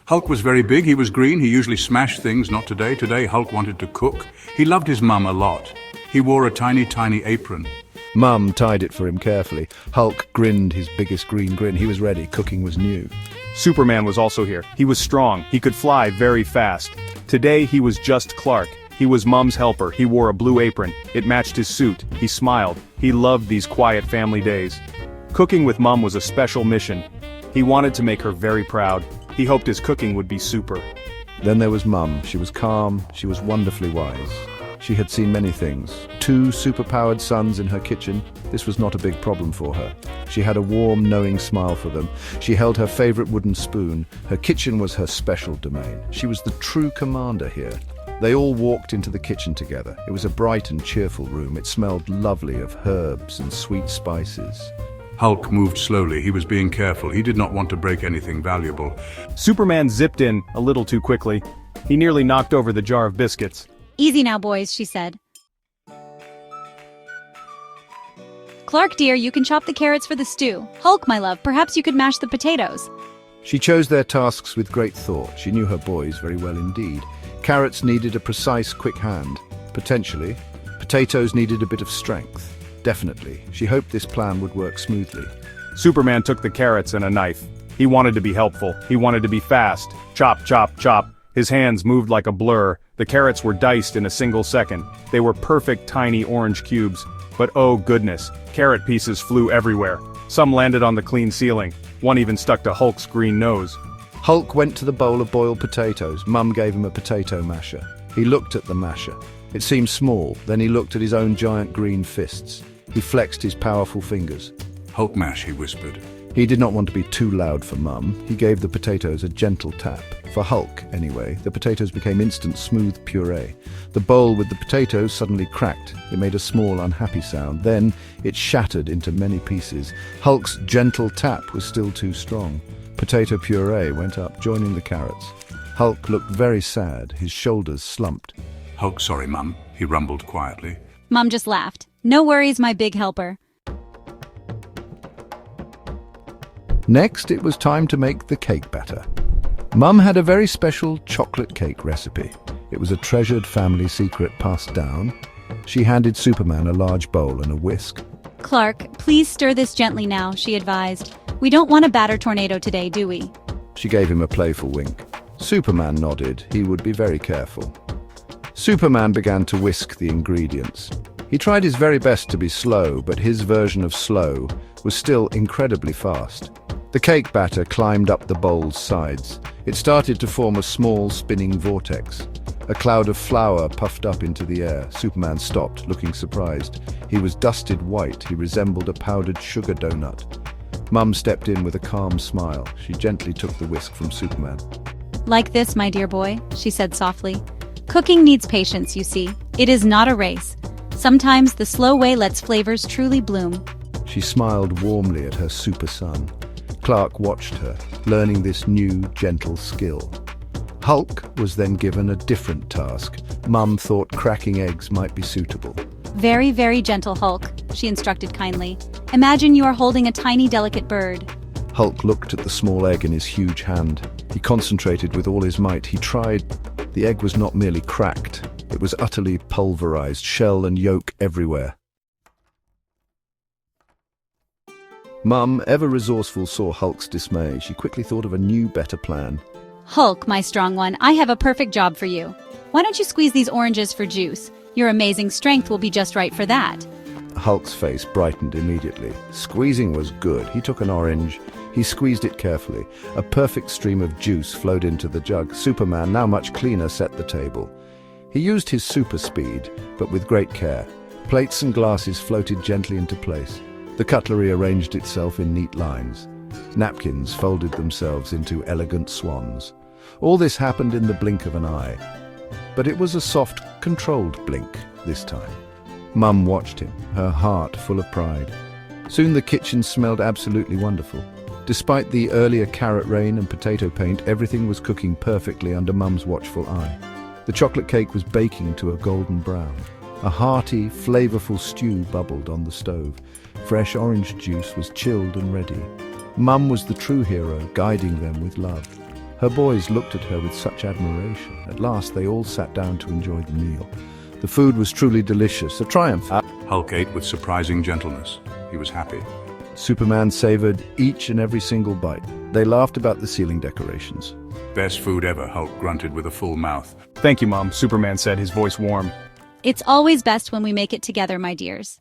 Hulk was very big, he was green, he usually smashed things, not today. Today, Hulk wanted to cook. He loved his mum a lot. He wore a tiny apron. Mum tied it for him carefully. Hulk grinned his biggest green grin. He was ready. Cooking was new. Superman was also here. He was strong. He could fly very fast. Today he was just Clark. He was Mum's helper. He wore a blue apron. It matched his suit. He smiled. He loved these quiet family days. Cooking with Mum was a special mission. He wanted to make her very proud. He hoped his cooking would be super. Then there was Mum. She was calm. She was wonderfully wise. She had seen many things. 2 superpowered sons in her kitchen. This was not a big problem for her. She had a warm, knowing smile for them. She held her favorite wooden spoon. Her kitchen was her special domain. She was the true commander here. They all walked into the kitchen together. It was a bright and cheerful room. It smelled lovely of herbs and sweet spices. Hulk moved slowly. He was being careful. He did not want to break anything valuable. Superman zipped in a little too quickly. He nearly knocked over the jar of biscuits. "Easy now, boys," she said. "Clark, dear, you can chop the carrots for the stew. Hulk, my love, perhaps you could mash the potatoes." She chose their tasks with great thought. She knew her boys very well indeed. Carrots needed a precise, quick hand. Potentially. Potatoes needed a bit of strength. Definitely. She hoped this plan would work smoothly. Superman took the carrots and a knife. He wanted to be helpful. He wanted to be fast. Chop, chop, chop. His hands moved like a blur. The carrots were diced in a single second. They were perfect tiny orange cubes. But oh goodness, carrot pieces flew everywhere. Some landed on the clean ceiling. One even stuck to Hulk's green nose. Hulk went to the bowl of boiled potatoes. Mum gave him a potato masher. He looked at the masher. It seemed small. Then he looked at his own giant green fists. He flexed his powerful fingers. "Hulk mash," he whispered. He did not want to be too loud for Mum. He gave the potatoes a gentle tap. For Hulk, anyway, the potatoes became instant smooth puree. The bowl with the potatoes suddenly cracked. It made a small, unhappy sound. Then it shattered into many pieces. Hulk's gentle tap was still too strong. Potato puree went up, joining the carrots. Hulk looked very sad. His shoulders slumped. "Hulk, sorry, Mum," he rumbled quietly. Mum just laughed. "No worries, my big helper." Next, it was time to make the cake batter. Mum had a very special chocolate cake recipe. It was a treasured family secret passed down. She handed Superman a large bowl and a whisk. "Clark, please stir this gently now," she advised. "We don't want a batter tornado today, do we?" She gave him a playful wink. Superman nodded. He would be very careful. Superman began to whisk the ingredients. He tried his very best to be slow, but his version of slow was still incredibly fast. The cake batter climbed up the bowl's sides. It started to form a small spinning vortex. A cloud of flour puffed up into the air. Superman stopped, looking surprised. He was dusted white. He resembled a powdered sugar donut. Mum stepped in with a calm smile. She gently took the whisk from Superman. "Like this, my dear boy," she said softly. "Cooking needs patience, you see. It is not a race. Sometimes the slow way lets flavors truly bloom." She smiled warmly at her super son. Clark watched her, learning this new, gentle skill. Hulk was then given a different task. Mum thought cracking eggs might be suitable. "Very, very gentle, Hulk," she instructed kindly. "Imagine you are holding a tiny, delicate bird." Hulk looked at the small egg in his huge hand. He concentrated with all his might. He tried. The egg was not merely cracked. It was utterly pulverized, shell and yolk everywhere. Mum, ever resourceful, saw Hulk's dismay. She quickly thought of a new, better plan. "Hulk, my strong one, I have a perfect job for you. Why don't you squeeze these oranges for juice? Your amazing strength will be just right for that." Hulk's face brightened immediately. Squeezing was good. He took an orange. He squeezed it carefully. A perfect stream of juice flowed into the jug. Superman, now much cleaner, set the table. He used his super speed, but with great care. Plates and glasses floated gently into place. The cutlery arranged itself in neat lines. Napkins folded themselves into elegant swans. All this happened in the blink of an eye. But it was a soft, controlled blink this time. Mum watched him, her heart full of pride. Soon the kitchen smelled absolutely wonderful. Despite the earlier carrot rain and potato paint, everything was cooking perfectly under Mum's watchful eye. The chocolate cake was baking to a golden brown. A hearty, flavorful stew bubbled on the stove. Fresh orange juice was chilled and ready. Mum was the true hero, guiding them with love. Her boys looked at her with such admiration. At last they all sat down to enjoy the meal. The food was truly delicious, a triumph. Hulk ate with surprising gentleness. He was happy. Superman savored each and every single bite. They laughed about the ceiling decorations. Best food ever, Hulk grunted with a full mouth. Thank you, Mom, Superman said, his voice warm. It's always best when we make it together, my dears.